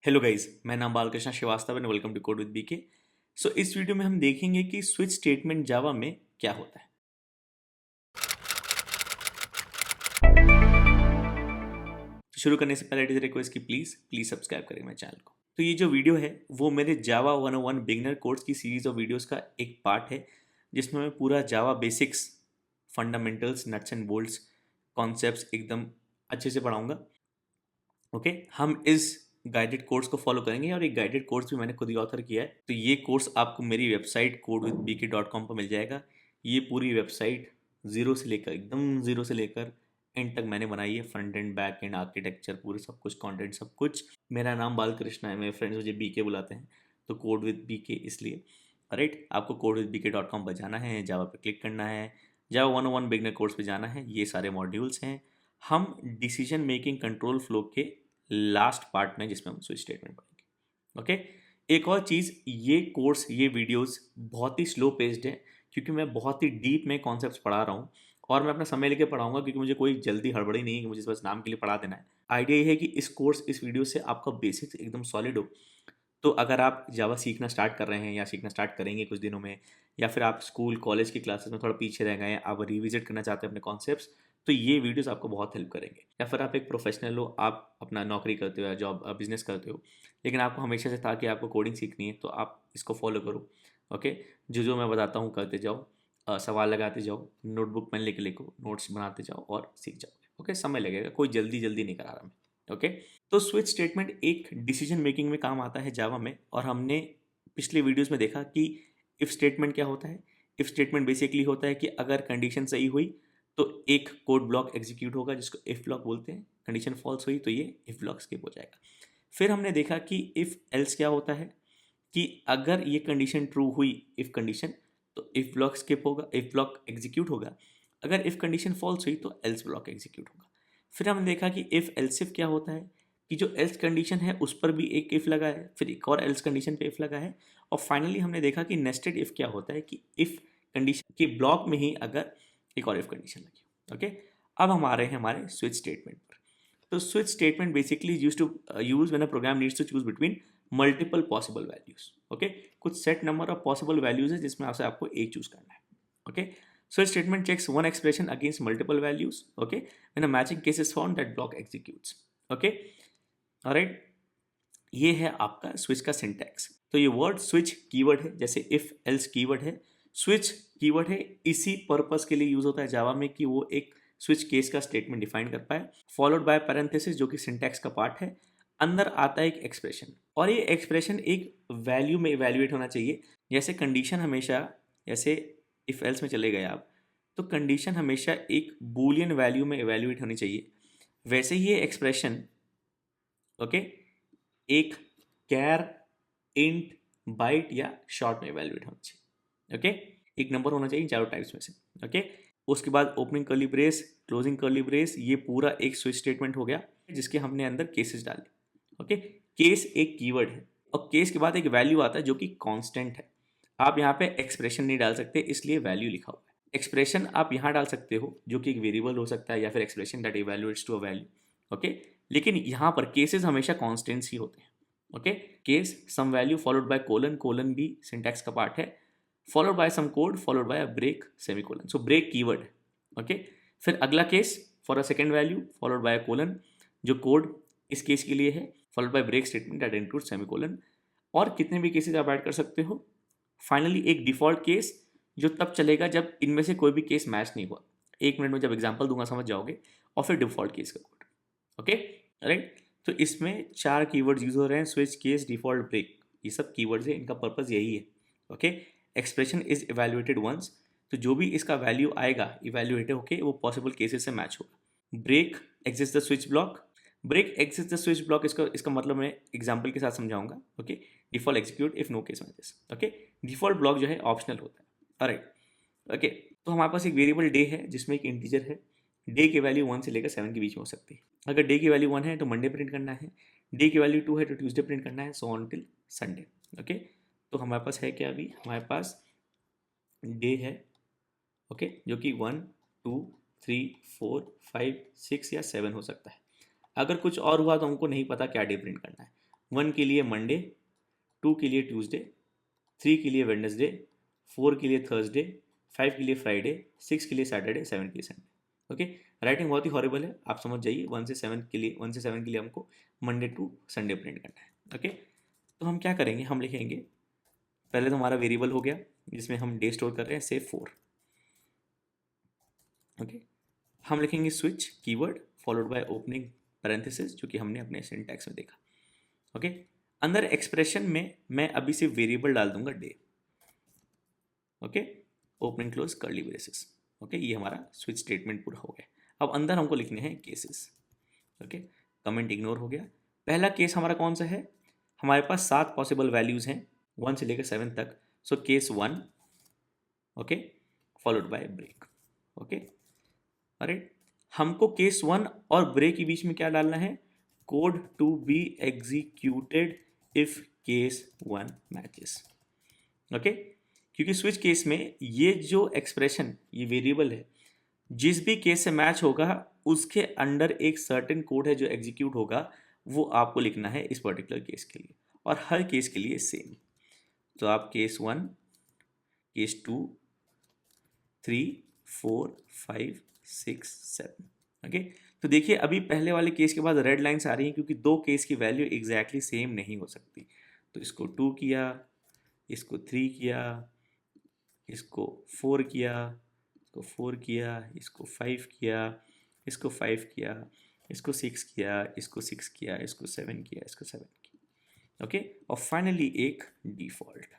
Hello guys, मैं नाम Balkrishna Shrivastava and welcome to code with BK. So इस वीडियो में हम देखेंगे कि स्विच स्टेटमेंट जावा में क्या होता है। तो शुरू करने से पहले इट इज रिक्वेस्ट कि प्लीज सब्सक्राइब करें मेरे चैनल को। तो ये जो वीडियो है वो मेरे जावा 101 बिगिनर कोर्स की सीरीज ऑफ वीडियोस का एक पार्ट है, जिसमें मैं पूरा Java basics, fundamentals, nuts and bolts, concepts एकदम अच्छे से पढ़ाऊंगा। ओके, हम इस गाइडेड कोर्स को फॉलो करेंगे और एक गाइडेड कोर्स भी मैंने खुद ही ऑथर किया है। तो ये कोर्स आपको मेरी वेबसाइट codeWithBK.com पर मिल जाएगा। ये पूरी वेबसाइट ज़ीरो से लेकर, एकदम ज़ीरो से लेकर एंड तक मैंने बनाई है। Front end, back and, architecture, पूरे सब कुछ, कंटेंट सब कुछ। मेरा नाम बालकृष्ण है, मेरे फ्रेंड्स मुझे बीके बुलाते हैं, तो कोड विद बीके इसलिए। राइट, आपको codeWithBK.com पर जाना है, जावा पे क्लिक करना है, जावा 101 बिगनर कोर्स पे जाना है। ये सारे मॉड्यूल्स हैं। हम डिसीजन मेकिंग कंट्रोल फ्लो के लास्ट पार्ट में, जिसमें हम स्विच स्टेटमेंट पढ़ेंगे। ओके, एक और चीज़, ये कोर्स, ये वीडियोस बहुत ही स्लो पेस्ड है, क्योंकि मैं बहुत ही डीप में कॉन्सेप्ट्स पढ़ा रहा हूँ और मैं अपना समय लेके पढ़ाऊंगा, क्योंकि मुझे कोई जल्दी हड़बड़ी नहीं है कि मुझे बस नाम के लिए पढ़ा देना है। आइडिया ये है कि इस वीडियो से आपका बेसिक्स एकदम सॉलिड हो। तो अगर आप जावा सीखना स्टार्ट कर रहे हैं या सीखना स्टार्ट करेंगे कुछ दिनों में, या फिर आप स्कूल कॉलेज की क्लासेस में थोड़ा पीछे रह गए हैं, आप रिविजिट करना चाहते हैं अपने कॉन्सेप्ट्स, तो ये वीडियोस आपको बहुत हेल्प करेंगे। या फिर आप एक प्रोफेशनल हो, आप अपना नौकरी करते हो या जॉब बिजनेस करते हो, लेकिन आपको हमेशा से था कि आपको कोडिंग सीखनी है, तो आप इसको फॉलो करो। ओके, जो जो मैं बताता हूँ करते जाओ, सवाल लगाते जाओ, नोटबुक पेन लेके लिखो, नोट्स बनाते जाओ और सीख जाओगे। ओके, समय लगेगा, कोई जल्दी जल्दी नहीं करा रहा मैं। ओके, तो स्विच स्टेटमेंट एक डिसीजन मेकिंग में काम आता है जावा में, और हमने पिछले वीडियोस में देखा कि इफ स्टेटमेंट क्या होता है। इफ स्टेटमेंट बेसिकली होता है कि अगर कंडीशन सही हुई तो एक कोड ब्लॉक एग्जीक्यूट होगा, जिसको इफ ब्लॉक बोलते हैं। कंडीशन फॉल्स हुई तो ये इफ ब्लॉक स्किप हो जाएगा। फिर हमने देखा कि इफ एल्स क्या होता है, कि अगर ये कंडीशन ट्रू हुई, इफ कंडीशन, तो इफ ब्लॉक स्किप होगा, इफ ब्लॉक एग्जीक्यूट होगा। अगर इफ कंडीशन फॉल्स हुई तो एल्स ब्लॉक एग्जीक्यूट होगा। फिर हमने देखा कि इफ एल्स इफ क्या होता है, कि जो एल्स कंडीशन है उस पर भी एक इफ लगा है, फिर एक और एल्स कंडीशन पे इफ लगा है, और फाइनली हमने देखा कि नेस्टेड इफ क्या होता है, कि इफ कंडीशन के ब्लॉक में ही अगर एक और इफ कंडीशन लगी हो। ओके, अब हम आ रहे हैं हमारे स्विच स्टेटमेंट पर। तो switch statement basically use when a program needs to choose between multiple possible values. Okay, कुछ set number of possible values है जिसमें आपसे आपको एक चूज करना है। Okay, switch statement checks one expression against multiple values. Okay, when a matching case is found that block executes. Okay, alright, ये है आपका स्विच का सिंटैक्स। तो ये वर्ड स्विच कीवर्ड है, जैसे इफ एल्स कीवर्ड है, स्विच कीवर्ड है। इसी पर्पस के लिए यूज होता है जावा में, कि वो एक स्विच केस का स्टेटमेंट डिफाइन कर पाए, फॉलोड बाय पैरेंथेसिस जो कि सिंटैक्स का पार्ट है। अंदर आता है एक एक्सप्रेशन, और ये एक्सप्रेशन एक वैल्यू में इवेल्युएट होना चाहिए। जैसे कंडीशन हमेशा, जैसे इफ एल्स में चले गए आप, तो कंडीशन हमेशा एक बूलियन वैल्यू में इवेल्युएट होनी चाहिए। वैसे ही ये एक्सप्रेशन, ओके, एक कैर, इंट, बाइट या शॉर्ट में इवेल्युएट होना चाहिए। ओके, एक नंबर होना चाहिए चारों टाइप्स में से। ओके, उसके बाद opening curly brace, closing curly brace, ये पूरा एक स्विच स्टेटमेंट हो गया, जिसके हमने अंदर केसेस डाले। ओके, केस एक कीवर्ड है, और केस के बाद एक वैल्यू आता है जो कि कांस्टेंट है। आप यहाँ पे एक्सप्रेशन नहीं डाल सकते, इसलिए वैल्यू लिखा हुआ है। एक्सप्रेशन आप यहाँ डाल सकते हो, जो कि एक वेरिएबल हो सकता है, या फिर expression that evaluates to a value. Okay, लेकिन यहाँ पर केसेस हमेशा कॉन्स्टेंट्स ही होते हैं। Okay, case some value followed by colon, colon भी सिंटैक्स का पार्ट है, followed by some code, followed by a break, semicolon. So break keyword है। ओके, फिर अगला case for a second value followed by colon, जो code इस case के लिए है, followed by break statement that include semicolon. और कितने भी केसेस आप ऐड कर सकते हो। फाइनली एक डिफॉल्ट केस, जो तब चलेगा जब इनमें से कोई भी केस मैच नहीं हुआ। 1 मिनट में जब एग्जाम्पल दूंगा समझ जाओगे। और फिर डिफॉल्ट केस का कोड। Okay, right. तो इसमें 4 कीवर्ड्स यूज हो रहे हैं, स्विच, केस, डिफॉल्ट, ब्रेक। ये सब कीवर्ड्स है, इनका पर्पस यही है। Okay, expression is evaluated once, तो जो भी इसका वैल्यू आएगा इवेल्युएट होके वो पॉसिबल केसेस से मैच होगा। Break exits the switch block, break exits the switch block, इसका इसका मतलब मैं एग्जाम्पल के साथ समझाऊंगा। Okay, default execute if no case matches. Okay, default block जो है ऑप्शनल होता है। ऑलराइट, ओके, तो हमारे पास एक वेरिएबल डे है, जिसमें एक इंटीजर है। डे की वैल्यू 1 से लेकर 7 के बीच में हो सकती है। अगर डे की वैल्यू 1 है तो मंडे प्रिंट करना है, डे की वैल्यू 2 है तो ट्यूसडे प्रिंट करना है, so on till Sunday. Okay, तो हमारे पास है क्या, अभी हमारे पास डे है। ओके, जो कि 1, 2, 3, 4, 5, 6 या 7 हो सकता है। अगर कुछ और हुआ तो हमको नहीं पता क्या डे प्रिंट करना है। 1 के लिए मंडे, 2 के लिए ट्यूसडे, 3 के लिए वेडनेसडे, 4 के लिए थर्सडे, 5 के लिए फ्राइडे, 6 के लिए सैटरडे, 7 के लिए संडे। ओके, राइटिंग बहुत ही हॉरिबल है, आप समझ जाइए। 1 से 7 के लिए हमको मंडे टू संडे प्रिंट करना है। ओके, तो हम क्या करेंगे, हम लिखेंगे पहले तो हमारा वेरिएबल हो गया जिसमें हम डे स्टोर कर रहे हैं, से 4। ओके, हम लिखेंगे switch keyword followed by opening parenthesis, जो कि हमने अपने सिंटैक्स में देखा। ओके, अंदर एक्सप्रेशन में मैं अभी सिर्फ वेरिएबल डाल दूंगा day. Okay, opening close curly braces. Okay, ये हमारा स्विच स्टेटमेंट पूरा हो गया। अब अंदर हमको लिखने हैं केसेस। ओके, कमेंट इग्नोर हो गया। पहला केस हमारा कौन सा है, हमारे पास 7 पॉसिबल वैल्यूज हैं 1 से लेकर 7 तक। So case 1, okay, followed by break. Okay, अरे हमको केस 1 और ब्रेक के बीच में क्या डालना है, code to be executed if case 1 matches. Okay, क्योंकि स्विच केस में ये जो एक्सप्रेशन, ये वेरिएबल है, जिस भी केस से मैच होगा उसके अंडर एक सर्टेन कोड है जो एग्जीक्यूट होगा, वो आपको लिखना है इस पर्टिकुलर केस के लिए, और हर केस के लिए सेम। तो आप केस 1, केस 2, 3, 4, 5, 6, 7। ओके, तो देखिए अभी पहले वाले केस के बाद रेड लाइन्स आ रही हैं क्योंकि दो केस की वैल्यू एग्जैक्टली सेम नहीं हो सकती। तो इसको 2 किया, इसको 3 किया, इसको 4 किया, इसको 4 किया, इसको 5 किया, इसको 5 किया, इसको 6 किया, इसको 6 किया, इसको 7 किया, इसको 7 किया। ओके, और फाइनली एक default.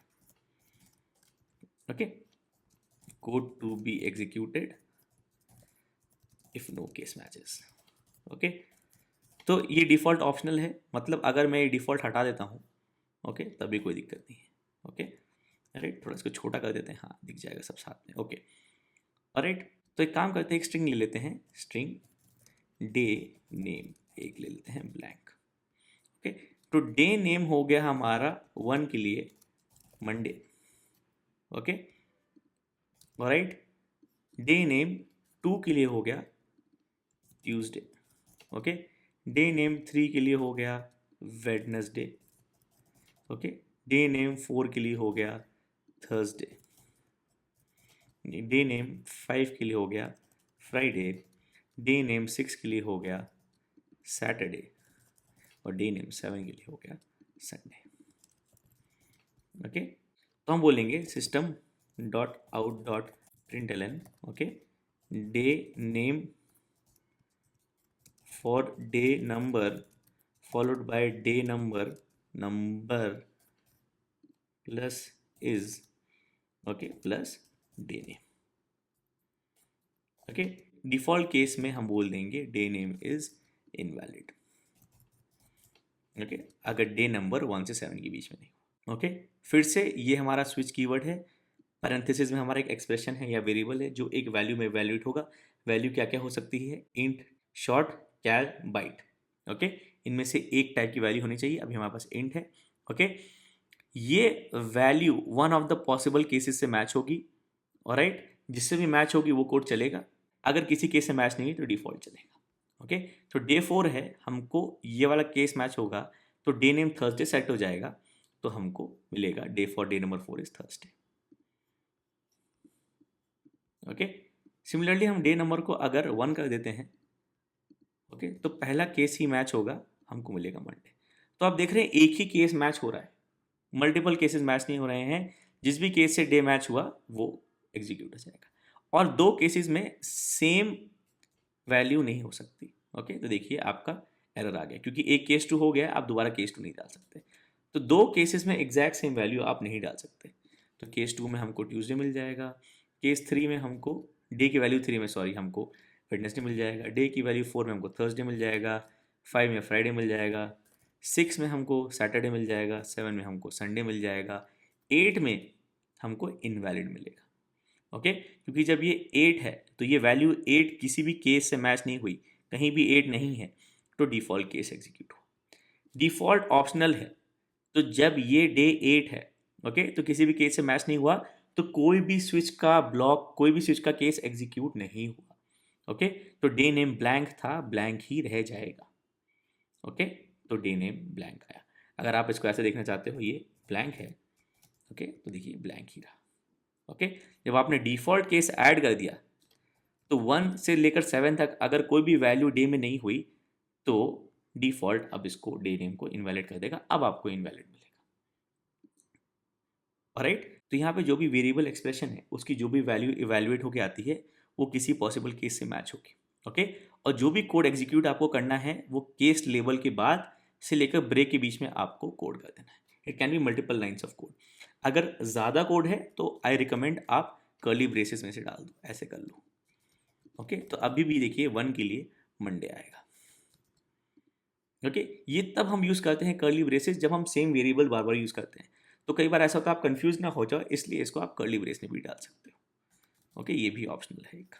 Okay, code to be executed if no case matches. Okay, तो ये डिफॉल्ट ऑप्शनल है, मतलब अगर मैं ये डिफॉल्ट हटा देता हूँ, ओके, तभी कोई दिक्कत नहीं है। ओके, राइट, थोड़ा इसको छोटा कर देते हैं, हाँ दिख जाएगा सब साथ में। ओके, राइट, तो एक काम करते हैं, एक स्ट्रिंग ले लेते हैं, स्ट्रिंग डे नेम एक ले लेते हैं ब्लैंक। ओके, तो डे नेम हो गया हमारा 1 के लिए Monday. Okay, right, day name 2 के लिए हो गया ट्यूसडे। ओके, डे नेम 3 के लिए हो गया वेडनेसडे। ओके, डे नेम 4 के लिए हो गया थर्सडे। डे नेम 5 के लिए हो गया फ्राइडे। डे नेम 6 के लिए हो गया सैटरडे, और डे नेम 7 के लिए हो गया संडे। ओके, तो हम बोलेंगे system dot out dot println, okay, day name for day number followed by day number plus is, okay, plus day name. Okay, default case में हम बोल देंगे day name is invalid. Okay, अगर day number 1 से 7 के बीच में नहीं। Okay, फिर से ये हमारा स्विच कीवर्ड है, पैरेंथेसिस में हमारा एक एक्सप्रेशन है या वेरिएबल है जो एक वैल्यू में वैल्यूट होगा। वैल्यू क्या क्या हो सकती है, इंट, शॉर्ट, कैर, बाइट। ओके, इनमें से एक टाइप की वैल्यू होनी चाहिए, अभी हमारे पास इंट है। ओके, ये value one of the possible cases से मैच होगी, ऑलराइट, जिससे भी मैच होगी वो कोड चलेगा। अगर किसी केस से मैच नहीं है तो डिफॉल्ट चलेगा। ओके, तो डे 4 है, हमको ये वाला केस मैच होगा तो डे नेम थर्सडे सेट हो जाएगा, तो हमको मिलेगा day for day number 4 is Thursday. Okay, similarly हम डे नंबर को अगर 1 कर देते हैं, ओके, तो पहला केस ही मैच होगा, हमको मिलेगा मंडे। तो आप देख रहे हैं एक ही केस मैच हो रहा है, मल्टीपल केसेस मैच नहीं हो रहे हैं। जिस भी केस से डे मैच हुआ वो एग्जीक्यूट हो जाएगा, और दो केसेस में सेम वैल्यू नहीं हो सकती। ओके, तो देखिए आपका एरर आ गया क्योंकि एक केस 2 हो गया, आप दोबारा केस 2 नहीं डाल सकते। तो दो केसेस में एग्जैक्ट सेम वैल्यू आप नहीं डाल सकते। तो केस 2 में हमको ट्यूसडे मिल जाएगा, केस 3 में हमको डे की वैल्यू 3 में सॉरी हमको वेडनेसडे मिल जाएगा, डे की वैल्यू 4 में हमको थर्सडे मिल जाएगा, 5 में फ्राइडे मिल जाएगा, 6 में हमको सैटरडे मिल जाएगा, 7 में हमको संडे मिल जाएगा, 8 में हमको इनवैलिड मिलेगा। ओके, क्योंकि जब ये 8 है तो ये वैल्यू 8 किसी भी केस से मैच नहीं हुई, कहीं भी 8 नहीं है, तो डिफ़ॉल्ट केस एग्जीक्यूट हो। डिफ़ॉल्ट ऑप्शनल है, तो जब ये डे 8 है, ओके, तो किसी भी केस से मैच नहीं हुआ तो कोई भी स्विच का ब्लॉक, कोई भी स्विच का केस एग्जीक्यूट नहीं हुआ। ओके, तो डे नेम ब्लैंक था, ब्लैंक ही रह जाएगा। ओके, तो डे नेम ब्लैंक आया। अगर आप इसको ऐसे देखना चाहते हो ये ब्लैंक है, ओके, तो देखिए ब्लैंक ही रहा। ओके, जब आपने डिफ़ॉल्ट केस ऐड कर दिया तो 1 से लेकर 7 तक अगर कोई भी वैल्यू डे में नहीं हुई तो डिफ़ॉल्ट अब इसको डे नेम को इनवैलिड कर देगा, अब आपको इनवैलिड मिलेगा। ऑलराइट, तो यहाँ पे जो भी वेरिएबल एक्सप्रेशन है उसकी जो भी वैल्यू इवैल्यूएट होके आती है वो किसी पॉसिबल केस से मैच होगी। ओके, और जो भी कोड एग्जीक्यूट आपको करना है वो केस लेबल के बाद से लेकर ब्रेक के बीच में आपको कोड कर देना है। It can be multiple lines of code. अगर ज़्यादा कोड है तो आई रिकमेंड आप कर्ली ब्रेसेस में से डाल दो, ऐसे कर लो। ओके, तो अभी भी देखिए 1 के लिए मंडे आएगा। ओके, ये तब हम यूज़ करते हैं कर्ली ब्रेसेस जब हम सेम वेरिएबल बार बार यूज़ करते हैं। तो कई बार ऐसा होता है आप कंफ्यूज ना हो जाओ, इसलिए इसको आप कर्ली ब्रेस में भी डाल सकते हो। ओके, ये भी ऑप्शनल है एक।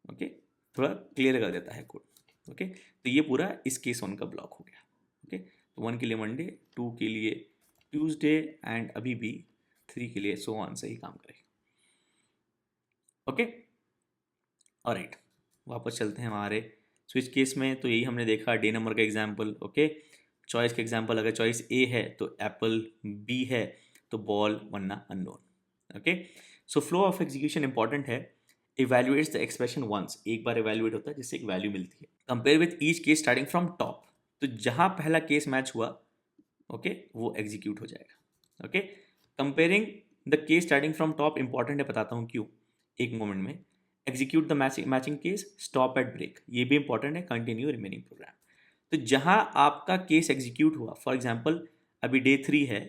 ओके, थोड़ा क्लियर कर देता है कोड। ओके, तो ये पूरा इस केस 1 का ब्लॉक हो गया। ओके, तो 1 के लिए मंडे, 2 के लिए ट्यूसडे एंड अभी भी 3 के लिए सो ऑन से ही काम करेगा। ओके, ऑलराइट, वापस चलते हैं हमारे स्विच केस में। तो यही हमने देखा डे नंबर का एग्जाम्पल। ओके, चॉइस का एग्जाम्पल, अगर चॉइस ए है तो एप्पल, बी है तो बॉल, वरना unknown. Okay, so flow of execution important है। इवेल्युएट्स द एक्सप्रेशन वंस, एक बार इवेल्युएट होता है जिससे एक वैल्यू मिलती है। Compare with each case starting from top, तो जहां पहला केस मैच हुआ ओके वो एग्जीक्यूट हो जाएगा। Okay, comparing the case starting from top important है, बताता हूँ क्यों एक मोमेंट में। Execute the matching case, stop at break, ये भी इंपॉर्टेंट है, कंटिन्यू रिमेनिंग प्रोग्राम। तो जहां आपका केस एग्जीक्यूट हुआ, फॉर एग्जाम्पल अभी डे 3 है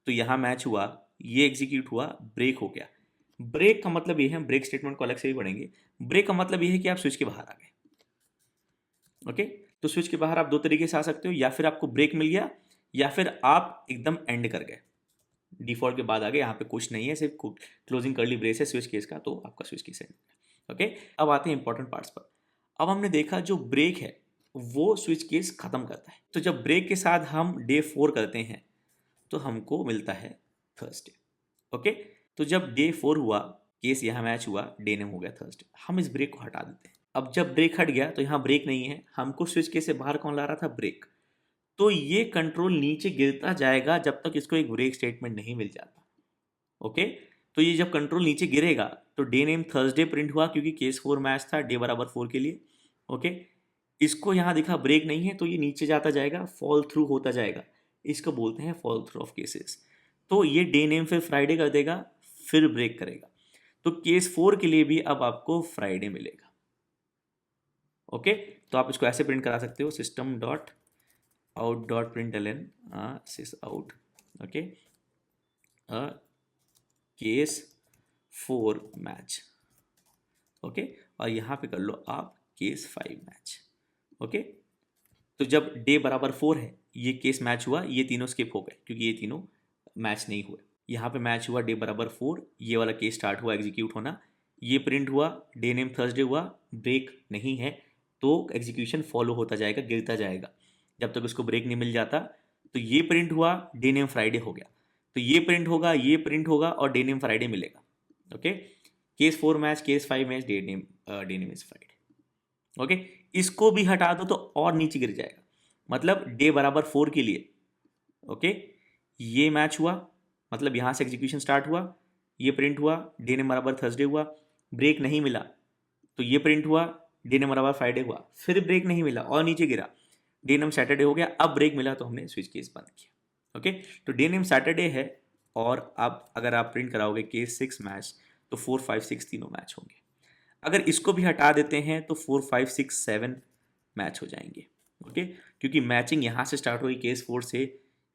तो यहाँ मैच हुआ, ये एग्जीक्यूट हुआ, ब्रेक हो गया। ब्रेक का मतलब ये है, ब्रेक स्टेटमेंट को अलग से भी पढ़ेंगे। ब्रेक का मतलब ये है कि आप स्विच के बाहर आ गए। ओके, तो स्विच के बाहर आप दो तरीके से आ सकते हो, या फिर आपको ब्रेक मिल गया या फिर आप एकदम एंड कर गए, डिफॉल्ट के बाद आ गए, यहाँ पे कुछ नहीं है, सिर्फ क्लोजिंग कर्ली ब्रेस है स्विच केस का, तो आपका स्विच केस है। ओके, अब आते हैं इंपॉर्टेंट पार्ट्स पर। अब हमने देखा जो ब्रेक है वो स्विच केस खत्म करता है, तो जब ब्रेक के साथ हम डे 4 करते हैं तो हमको मिलता है थर्सडे। ओके, तो जब डे 4 हुआ, केस यहाँ मैच हुआ, डे नेम हो गया थर्सडे, हम इस ब्रेक को हटा देते हैं। अब जब ब्रेक हट गया तो यहाँ ब्रेक नहीं है, हमको स्विच केस से बाहर कौन ला रहा था, ब्रेक। तो ये कंट्रोल नीचे गिरता जाएगा जब तक इसको एक ब्रेक स्टेटमेंट नहीं मिल जाता। ओके, तो ये जब कंट्रोल नीचे गिरेगा तो डे नेम थर्सडे प्रिंट हुआ क्योंकि केस 4 मैच था डे बराबर 4 के लिए। ओके, इसको यहाँ दिखा ब्रेक नहीं है तो ये नीचे जाता जाएगा, फॉल थ्रू होता जाएगा, इसको बोलते हैं फॉल थ्रू ऑफ केसेस। तो ये डे नेम फिर फ्राइडे कर देगा, फिर ब्रेक करेगा, तो केस 4 के लिए भी अब आपको फ्राइडे मिलेगा। ओके, तो आप इसको ऐसे प्रिंट करा सकते हो, system dot out dot print L N sys out, okay, case 4 match. Okay, और यहाँ पे कर लो आप केस 5 मैच। ओके, तो जब डे बराबर 4 है ये केस मैच हुआ, ये तीनों स्किप हो गए क्योंकि ये तीनों मैच नहीं हुए। यहाँ पे मैच हुआ डे बराबर 4, ये वाला केस स्टार्ट हुआ एग्जीक्यूट होना, ये प्रिंट हुआ, डे नेम थर्सडे हुआ, ब्रेक नहीं है तो एग्जीक्यूशन फॉलो होता जाएगा, गिरता जाएगा जब तक उसको ब्रेक नहीं मिल जाता। तो ये प्रिंट हुआ, डे नेम फ्राइडे हो गया, तो ये प्रिंट होगा, ये प्रिंट होगा और डे नेम फ्राइडे मिलेगा। Okay, case 4 match, case 5 match, day name is Friday. Okay, इसको भी हटा दो तो और नीचे गिर जाएगा, मतलब डे बराबर 4 के लिए ओके ये मैच हुआ, मतलब यहाँ से एग्जीक्यूशन स्टार्ट हुआ, ये प्रिंट हुआ, डे नेम बराबर थर्सडे हुआ, ब्रेक नहीं मिला तो ये प्रिंट हुआ, डे नेम बराबर फ्राइडे हुआ, फिर ब्रेक नहीं मिला और नीचे गिरा, डे नेम सैटरडे हो गया, अब ब्रेक मिला तो हमने स्विच केस बंद किया। ओके, तो डे नेम सैटरडे है और अब अगर आप प्रिंट कराओगे केस 6 मैच तो 4 5 6 तीनों मैच होंगे। अगर इसको भी हटा देते हैं तो 4 5 6 7 मैच हो जाएंगे। ओके, क्योंकि मैचिंग यहाँ से स्टार्ट हुई केस 4 से,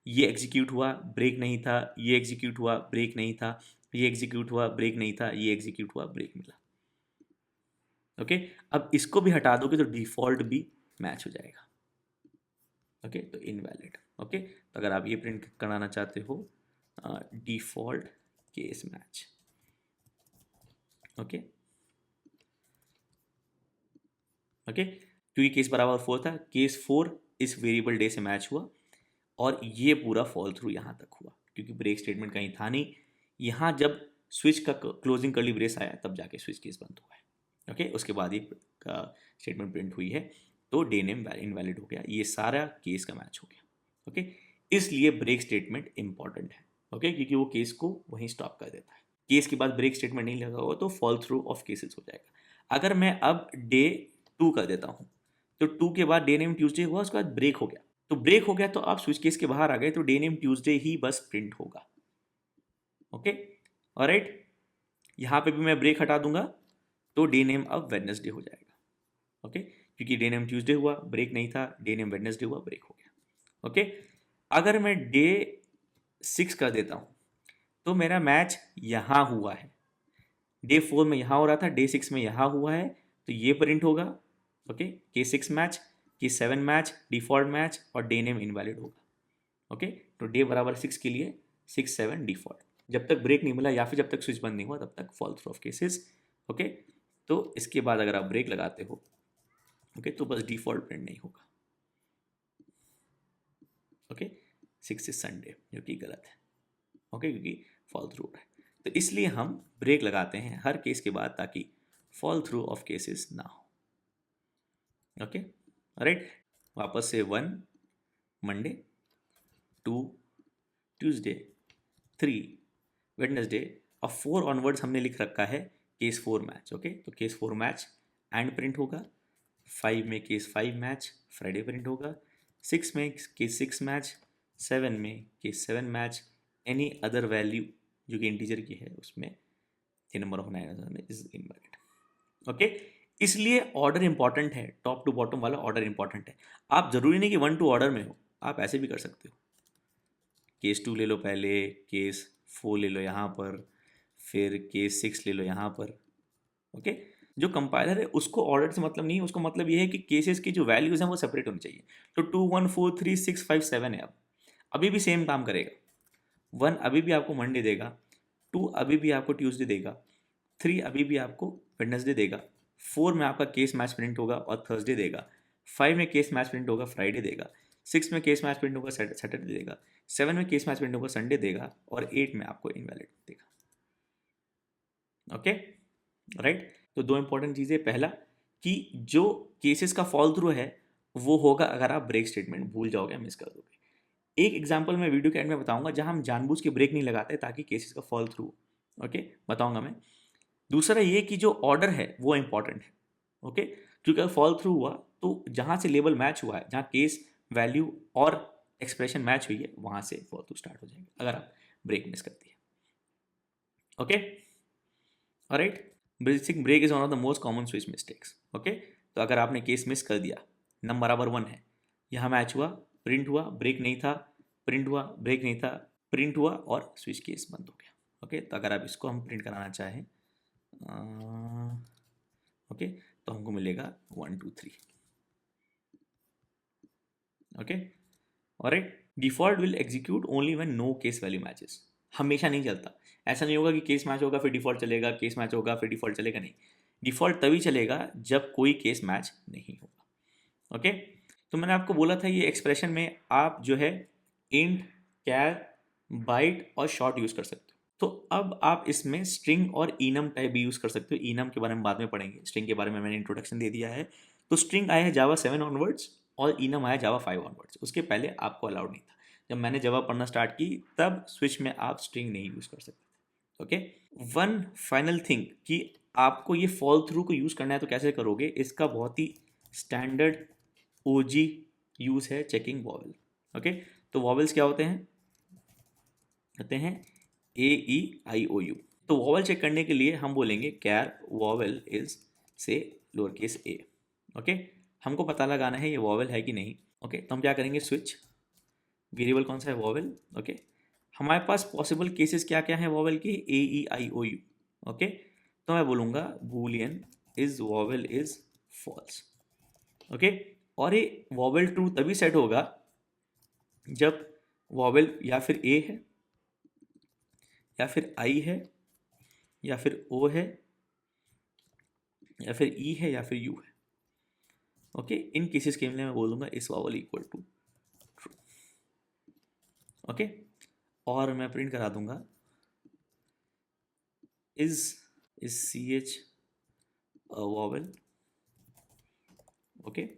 ये एग्जीक्यूट हुआ, ब्रेक नहीं था, ये एग्जीक्यूट हुआ, ब्रेक नहीं था, ये एग्जीक्यूट हुआ, ब्रेक नहीं था, ये एग्जीक्यूट हुआ, ब्रेक मिला। ओके, अब इसको भी हटा दोगे तो डिफॉल्ट भी मैच हो जाएगा। ओके, तो इनवैलिड। ओके, तो अगर आप ये प्रिंट कराना चाहते हो default case match. Okay, okay, क्योंकि केस बराबर 4 था, केस 4 इस वेरिएबल डे से मैच हुआ और ये पूरा फॉल थ्रू यहाँ तक हुआ क्योंकि ब्रेक स्टेटमेंट कहीं था नहीं। यहाँ जब स्विच का क्लोजिंग कर्ली ब्रेस आया तब जाके स्विच केस बंद हुआ है। ओके, उसके बाद ही स्टेटमेंट प्रिंट हुई है, तो डे नेम इनवैलिड हो गया, ये सारा केस का मैच हो गया। ओके, इसलिए ब्रेक स्टेटमेंट इंपॉर्टेंट है, ओके, क्योंकि वो केस को वहीं स्टॉप कर देता है। केस के बाद ब्रेक स्टेटमेंट नहीं लगा होगा तो फॉल थ्रू ऑफ केसेस हो जाएगा। अगर मैं अब डे 2 कर देता हूँ, तो 2 के बाद डे नेम ट्यूसडे हुआ, उसके बाद ब्रेक हो गया, तो ब्रेक हो गया तो आप स्विच केस के बाहर आ गए, तो डे नेम ट्यूसडे ही बस प्रिंट होगा। ओके, ऑलराइट, यहाँ पे भी मैं ब्रेक हटा दूंगा तो डे नेम अब वेडनेसडे हो जाएगा। ओके, क्योंकि डे नेम ट्यूसडे हुआ, ब्रेक नहीं था, डे नेम वेडनेसडे हुआ, ब्रेक हो गया। ओके, अगर मैं डे 6 कर देता हूँ तो मेरा मैच यहाँ हुआ है, डे 4 में यहाँ हो रहा था, डे 6 में यहाँ हुआ है, तो ये प्रिंट होगा। Okay, K6 match, K7 match, default match और डे नेम इनवैलिड होगा। ओके, तो डे बराबर 6 के लिए 6 7 डिफॉल्ट, जब तक ब्रेक नहीं मिला या फिर जब तक स्विच बंद नहीं हुआ तब तक fall through of cases. Okay, तो इसके बाद अगर आप ब्रेक लगाते हो, ओके, तो बस डिफॉल्ट प्रिंट नहीं होगा। ओके, 6 इज संडे, जो कि गलत है। ओके, क्योंकि फॉल थ्रू है, तो इसलिए हम ब्रेक लगाते हैं हर केस के बाद ताकि फॉल थ्रू ऑफ केसेस ना हो। ओके, राइट, वापस से 1 मंडे, 2 ट्यूसडे, 3 वेडनेसडे और 4 ऑनवर्ड्स हमने लिख रखा है केस 4 मैच। ओके, तो केस 4 मैच एंड प्रिंट होगा, 5 में केस 5 मैच फ्राइडे प्रिंट होगा, 6 में केस 6 मैच, 7 में case 7 match, any other value जो कि इंटीजर की है उसमें ये number of 9 is invalid. Okay, इसलिए ऑर्डर इंपॉर्टेंट है, टॉप टू बॉटम वाला ऑर्डर इंपॉर्टेंट है। आप जरूरी नहीं कि 1 टू ऑर्डर में हो, आप ऐसे भी कर सकते हो, केस 2 ले लो पहले, केस 4 ले लो यहाँ पर, फिर केस 6 ले लो यहाँ पर। ओके, जो कंपाइलर है उसको ऑर्डर से मतलब नहीं है, उसको मतलब ये है कि केसेस की जो वैल्यूज हैं वो सेपरेट होनी चाहिए। तो 2 1 4 3 6 5 7 है, अब अभी भी सेम काम करेगा। 1 अभी भी आपको मंडे देगा, 2 अभी भी आपको ट्यूसडे देगा, 3 अभी भी आपको वेडनेसडे देगा, 4 में आपका केस मैच प्रिंट होगा और थर्सडे देगा, 5 में केस मैच प्रिंट होगा फ्राइडे देगा, 6 में केस मैच प्रिंट होगा सैटरडे देगा, 7 में केस मैच प्रिंट होगा संडे देगा और 8 में आपको इनवैलिड देगा। ओके, राइट, तो 2 इंपॉर्टेंट चीज़ें, पहला कि जो केसेस का फॉल थ्रू है वो होगा अगर आप ब्रेक स्टेटमेंट भूल जाओगे, मिस कर दोगे। एक एग्जांपल मैं वीडियो के एंड में बताऊंगा जहां हम जानबूझ के ब्रेक नहीं लगाते ताकि केसेस का फॉल थ्रू, ओके, बताऊंगा मैं। दूसरा ये कि जो ऑर्डर है वो इंपॉर्टेंट है। ओके, क्योंकि अगर फॉल थ्रू हुआ तो जहां से लेबल मैच हुआ है, जहां केस वैल्यू और एक्सप्रेशन मैच हुई है, वहां से फॉल थ्रू स्टार्ट हो जाएगा अगर आप ब्रेक मिस करती है। Okay, alright, basic break is one of the most common switch mistakes. Okay, तो अगर आपने केस मिस कर दिया, नंबर बराबर 1 है, यहाँ मैच हुआ, प्रिंट हुआ, ब्रेक नहीं था, प्रिंट हुआ, ब्रेक नहीं था, प्रिंट हुआ और स्विच केस बंद हो गया। ओके, तो अगर आप इसको हम प्रिंट कराना चाहें, ओके, तो हमको मिलेगा 1 2 3। Okay, alright, default will execute only when no case value matches. हमेशा नहीं चलता, ऐसा नहीं होगा कि केस मैच होगा फिर डिफॉल्ट चलेगा, केस मैच होगा फिर डिफॉल्ट चलेगा, नहीं, डिफॉल्ट तभी चलेगा जब कोई केस मैच नहीं होगा। ओके, तो मैंने आपको बोला था ये एक्सप्रेशन में आप जो है इंट, कैर, बाइट और शॉर्ट यूज़ कर सकते हो। तो अब आप इसमें स्ट्रिंग और इनम टाइप भी यूज़ कर सकते हो। इनम के बारे में बाद में पढ़ेंगे, स्ट्रिंग के बारे में मैंने इंट्रोडक्शन दे दिया है। तो स्ट्रिंग आया है जावा 7 ऑनवर्ड्स और इनम आया जावा 5 ऑनवर्ड्स, उसके पहले आपको अलाउड नहीं था। जब मैंने जावा पढ़ना स्टार्ट की तब स्विच में आप स्ट्रिंग नहीं यूज़ कर सकते थे। ओके, वन फाइनल थिंग कि आपको ये फॉल थ्रू को यूज़ करना है तो कैसे करोगे, इसका बहुत ही स्टैंडर्ड ओजी यूज़ है चेकिंग वॉवल। ओके, तो वॉवल्स क्या होते हैं, कहते हैं AEIOU। तो वॉवल चेक करने के लिए हम बोलेंगे कैर वॉवल इज से लोअर केस ए। ओके, हमको पता लगाना है ये वॉवल है कि नहीं। ओके, तो हम क्या करेंगे, स्विच वेरिएबल कौन सा है, वॉवल। ओके, हमारे पास पॉसिबल केसेस क्या क्या हैं वॉवल के, AEIOU। ओके, तो मैं बोलूँगा boolean is vowel is false. Okay, और ये वॉवल ट्रू तभी सेट होगा जब वॉवल या फिर ए है या फिर आई है या फिर ओ है या फिर ई है या फिर यू है। ओके, इन केसेस के लिए मैं बोलूँगा इस vowel equal to true. Okay, और मैं प्रिंट करा दूंगा इज CH वॉवल। ओके,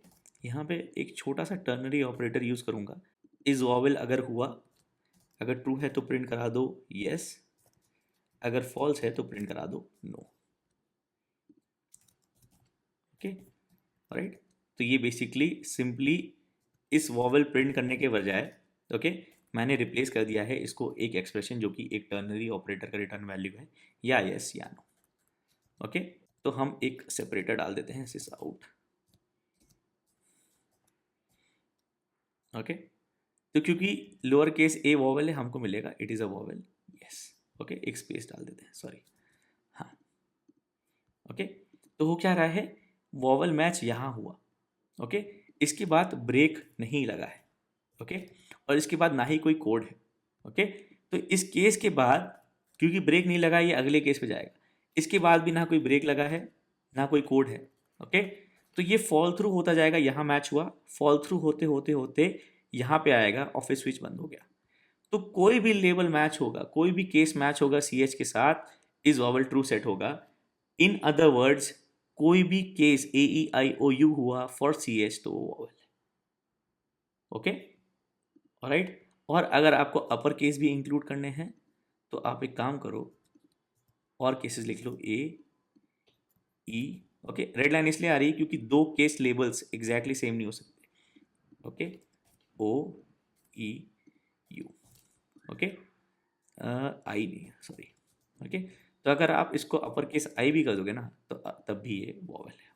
यहाँ पे एक छोटा सा टर्नरी ऑपरेटर यूज़ करूँगा, इज वॉवेल अगर हुआ, अगर ट्रू है तो प्रिंट करा दो यस, अगर फॉल्स है तो प्रिंट करा दो नो। ओके राइट, तो ये बेसिकली सिंपली इस वॉवेल प्रिंट करने के बजाय ओके मैंने रिप्लेस कर दिया है इसको एक एक्सप्रेशन जो कि एक टर्नरी ऑपरेटर का रिटर्न वैल्यू है, या यस या नो। ओके, तो हम एक सेपरेटर डाल देते हैं सिस आउट। ओके, तो क्योंकि लोअर केस ए वॉवेल है हमको मिलेगा it is a vowel yes. Okay, एक स्पेस डाल देते हैं, सॉरी। हाँ ओके, तो हो क्या रहा है, वॉवेल मैच यहाँ हुआ। ओके, इसके बाद ब्रेक नहीं लगा है। ओके, और इसके बाद ना ही कोई कोड है। ओके, तो इस केस के बाद क्योंकि ब्रेक नहीं लगा ये अगले केस पे जाएगा, इसके बाद भी ना कोई ब्रेक लगा है ना कोई कोड है। ओके, तो ये फॉल थ्रू होता जाएगा, यहाँ मैच हुआ, फॉल थ्रू होते होते होते यहाँ पे आएगा और फिर स्विच बंद हो गया। तो कोई भी लेवल मैच होगा, कोई भी केस मैच होगा सी एच के साथ, इज वॉवल ट्रू सेट होगा। इन अदर वर्ड्स कोई भी case A E I O U हुआ फॉर सी एच तो वो वॉवल है। ओके राइट, और अगर आपको अपर केस भी इंक्लूड करने हैं तो आप एक काम करो और केसेस लिख लो ए ई। ओके, रेड लाइन इसलिए आ रही है क्योंकि दो केस लेबल्स एग्जैक्टली सेम नहीं हो सकते। ओके, ओ ई यू। ओके, आई नहीं, सॉरी। ओके, तो अगर आप इसको अपर केस आई भी कर दोगे ना तो तब भी ये वॉवेल है।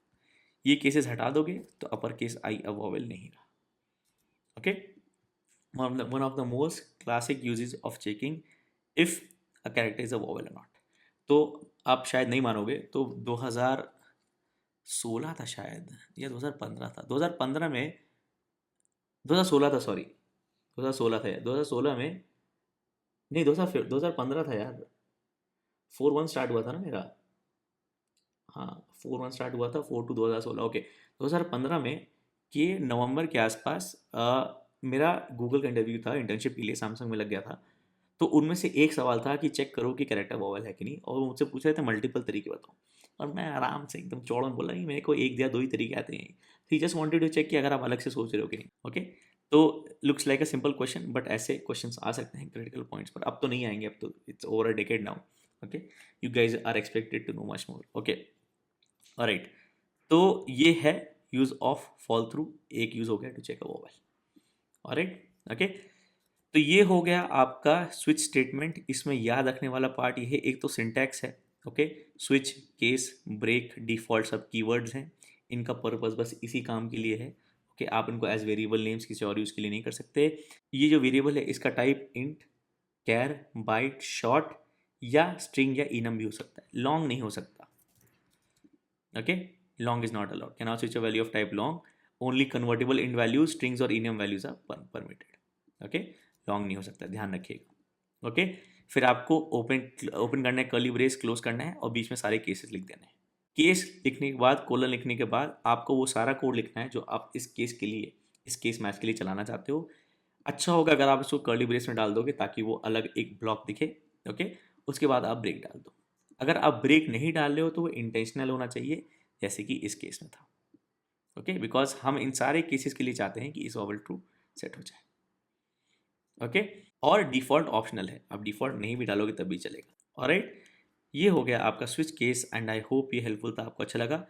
ये केसेस हटा दोगे तो अपर केस आई अब वॉवेल नहीं रहा। Okay, one of the most classic uses of checking if a character is a vowel or not। तो आप शायद नहीं मानोगे, तो 2016 था शायद या 2015 था, 2015 में, 2016 था, सॉरी 2016 था, 2016 में नहीं, 2015 था यार। 4-1 स्टार्ट हुआ था ना मेरा। हाँ 4-1 स्टार्ट हुआ था, 4-2 2016। ओके, 2015 में के नवंबर के आसपास मेरा गूगल का इंटरव्यू था, इंटर्नशिप के लिए सैमसंग में लग गया था। तो उनमें से एक सवाल था कि चेक करो कि कैरेक्टर वॉवल है कि नहीं, और वो मुझसे पूछ रहे थे मल्टीपल तरीके बताओ, और मैं आराम से एकदम चौड़न बोला नहीं, मेरे को एक या दो ही तरीके आते हैं। ही जस्ट वांटेड टू चेक कि अगर आप अलग से सोच रहे हो कि नहीं। ओके, तो looks like a simple question, but ऐसे क्वेश्चंस आ सकते हैं क्रिटिकल पॉइंट्स पर। अब तो नहीं आएंगे, अब तो it's over a decade now. Okay, you guys are expected to know much more. Okay alright, तो ये है यूज ऑफ फॉल थ्रू, एक यूज हो गया to check a vowel. Alright okay, तो ये हो गया आपका स्विच स्टेटमेंट। इसमें याद रखने वाला पार्ट ये है, एक तो सिंटैक्स है। Okay, switch, case, break, default सब कीवर्ड्स हैं। इनका पर्पस बस इसी काम के लिए है। ओके, आप इनको एज वेरिएबल नेम्स किसी और यूज़ के लिए नहीं कर सकते। ये जो वेरिएबल है इसका type int, char, byte, short या स्ट्रिंग या इनम भी हो सकता है, लॉन्ग नहीं हो सकता। Okay, long is not allowed, can not switch a value of type long, only convertible int values, strings और enum values are permitted. Okay, long नहीं हो सकता, ध्यान रखिएगा। ओके, फिर आपको ओपन करना है, कर्ली ब्रेस क्लोज करना है और बीच में सारे केसेस लिख देने हैं। केस लिखने के बाद, कोलन लिखने के बाद आपको वो सारा कोड लिखना है जो आप इस केस के लिए, इस केस मैच के लिए चलाना चाहते हो। अच्छा होगा अगर आप इसको कर्ली ब्रेस में डाल दोगे ताकि वो अलग एक ब्लॉक दिखे। ओके, उसके बाद आप ब्रेक डाल दो। अगर आप ब्रेक नहीं डाल रहे हो तो वो इंटेंशनल होना चाहिए, जैसे कि इस केस में था। ओके, बिकॉज हम इन सारे केसेस के लिए चाहते हैं कि इस वॉवल ट्रू सेट हो जाए। ओके, और डिफ़ॉल्ट ऑप्शनल है, आप डिफ़ॉल्ट नहीं भी डालोगे तब भी चलेगा। ऑलराइट, ये हो गया आपका switch case and I hope ये हेल्पफुल था, आपको अच्छा लगा।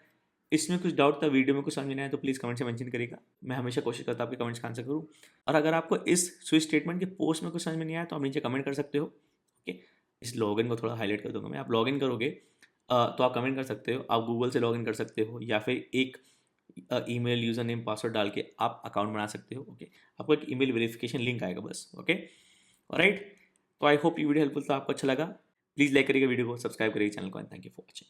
इसमें कुछ डाउट था, वीडियो में कुछ समझ नहीं आया तो प्लीज़ कमेंट से मेंशन करिएगा। मैं हमेशा कोशिश करता हूँ आपके कमेंट्स का आंसर करूँ। और अगर आपको इस स्विच स्टेटमेंट के पोस्ट में कुछ समझ में नहीं आया तो आप नीचे कमेंट कर सकते हो। ओके, इस लॉगिन को थोड़ा हाईलाइट कर दूंगा मैं। आप लॉगिन करोगे तो आप कमेंट कर सकते हो, आप गूगल से लॉगिन कर सकते हो या फिर एक ईमेल यूज़र नेम पासवर्ड डाल के आप अकाउंट बना सकते हो। ओके, आपको एक ईमेल वेरिफिकेशन लिंक आएगा बस। ओके ऑलराइट, तो आई होप ये वीडियो हेल्पफुल था, आपको अच्छा लगा। प्लीज़ लाइक करिएगा वीडियो को, सब्सक्राइब करिएगा चैनल को, and thank you for watching.